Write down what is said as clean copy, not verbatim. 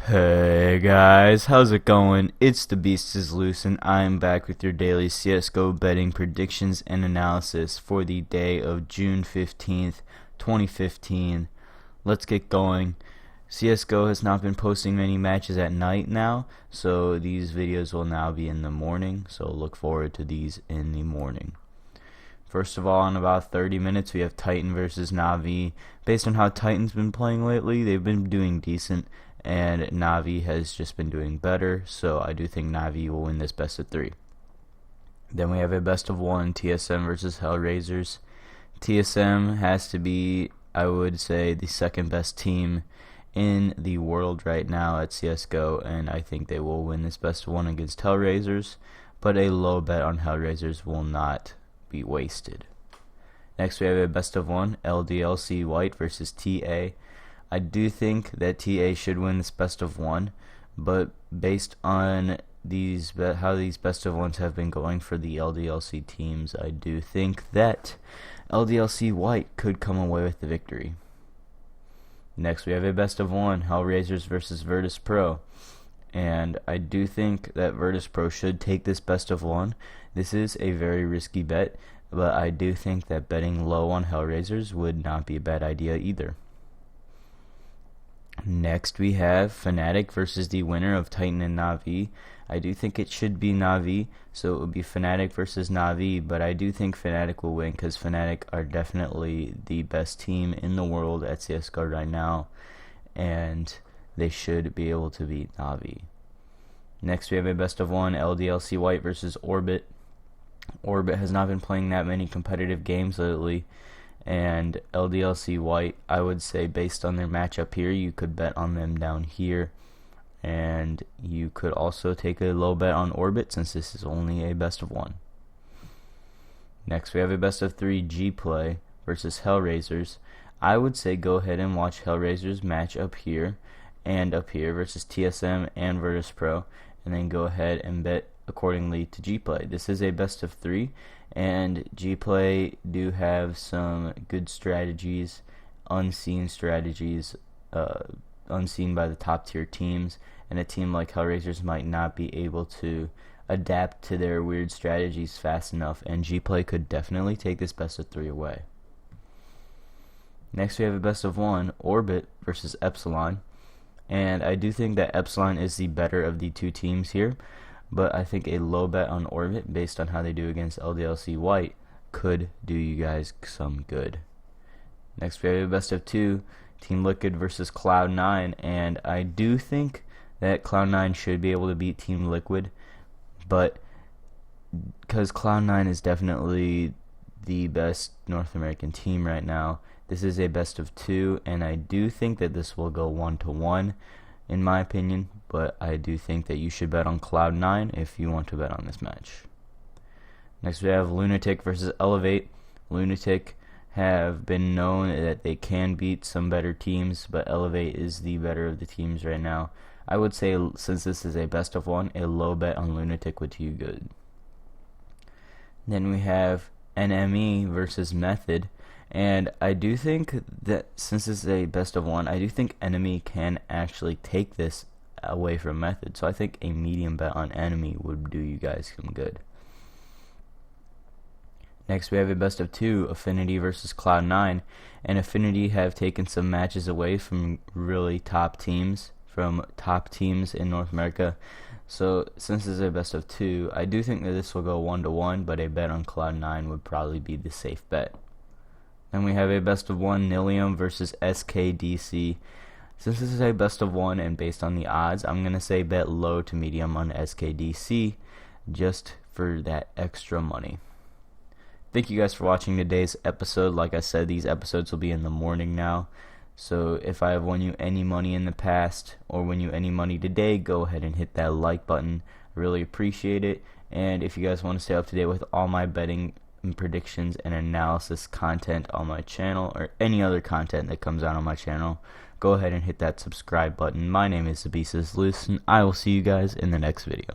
Hey guys, how's it going? It's the Beast is Loose and I'm back with your daily CSGO betting predictions and analysis for the day of June 15th, 2015. Let's get going. CSGO has not been posting many matches at night now, so these videos will now be in the morning, so look forward to these in the morning. First of all, in about 30 minutes, we have Titan versus Na'Vi. Based on how Titan's been playing lately, they've been doing decent, and Na'Vi has just been doing better, so I do think Na'Vi will win this best of 3. Then we have a best of 1, TSM versus Hellraisers. TSM has to be, I would say, the second best team in the world right now at CSGO, and I think they will win this best of 1 against Hellraisers, but a low bet on Hellraisers will not be wasted. Next we have a best of 1, LDLC White versus TA. I do think that TA should win this best of 1, but based on how these best of 1s have been going for the LDLC teams, I do think that LDLC White could come away with the victory. Next we have a best of 1, Hellraisers versus Virtus Pro, and I do think that Virtus Pro should take this best of 1. This is a very risky bet, but I do think that betting low on Hellraisers would not be a bad idea either. Next we have Fnatic versus the winner of Titan and Na'Vi. I do think it should be Na'Vi, so it would be Fnatic versus Na'Vi, but I do think Fnatic will win because Fnatic are definitely the best team in the world at CSGO right now, and they should be able to beat Na'Vi. Next we have a best of 1, LDLC White versus Orbit. Orbit has not been playing that many competitive games lately, and LDLC White, I would say based on their matchup here, you could bet on them down here, and you could also take a low bet on Orbit since this is only a best of 1. Next we have a best of 3, G-Play versus Hellraisers. I would say go ahead and watch Hellraisers match up here and up here versus TSM and Virtus Pro, and then go ahead and bet accordingly to G-Play. This is a best of 3, and G-Play do have some good strategies, unseen strategies, unseen by the top tier teams, and a team like Hellraisers might not be able to adapt to their weird strategies fast enough, and G-Play could definitely take this best of 3 away. Next we have a best of 1, Orbit versus Epsilon, and I do think that Epsilon is the better of the two teams here, but I think a low bet on Orbit based on how they do against LDLC White could do you guys some good. Next we have a best of 2, Team Liquid versus Cloud9, and I do think that Cloud9 should be able to beat Team Liquid, but because Cloud9 is definitely the best North American team right now, this is a best of 2, and I do think that this will go 1-1 in my opinion, but I do think that you should bet on Cloud9 if you want to bet on this match. Next we have Lunatic versus Elevate. Lunatic have been known that they can beat some better teams, but Elevate is the better of the teams right now. I would say, since this is a best of 1, a low bet on Lunatic would do you good. Then we have NME versus Method, and I do think that since this is a best of 1, I do think Enemy can actually take this away from Method, so I think a medium bet on Enemy would do you guys some good. Next we have a best of 2, Affinity versus Cloud9, and Affinity have taken some matches away from really top teams, in North America, so since this is a best of 2, I do think that this will go 1-1, but a bet on Cloud9 would probably be the safe bet. Then we have a best of 1, Nilium versus SKDC. Since this is a best of 1 and based on the odds, I'm going to say bet low to medium on SKDC just for that extra money. Thank you guys for watching today's episode. Like I said, these episodes will be in the morning now. So if I have won you any money in the past or win you any money today, go ahead and hit that like button. I really appreciate it. And if you guys want to stay up to date with all my betting and predictions and analysis content on my channel, or any other content that comes out on my channel, go ahead and hit that subscribe button. My name is The Beast is Loose, and I will see you guys in the next video.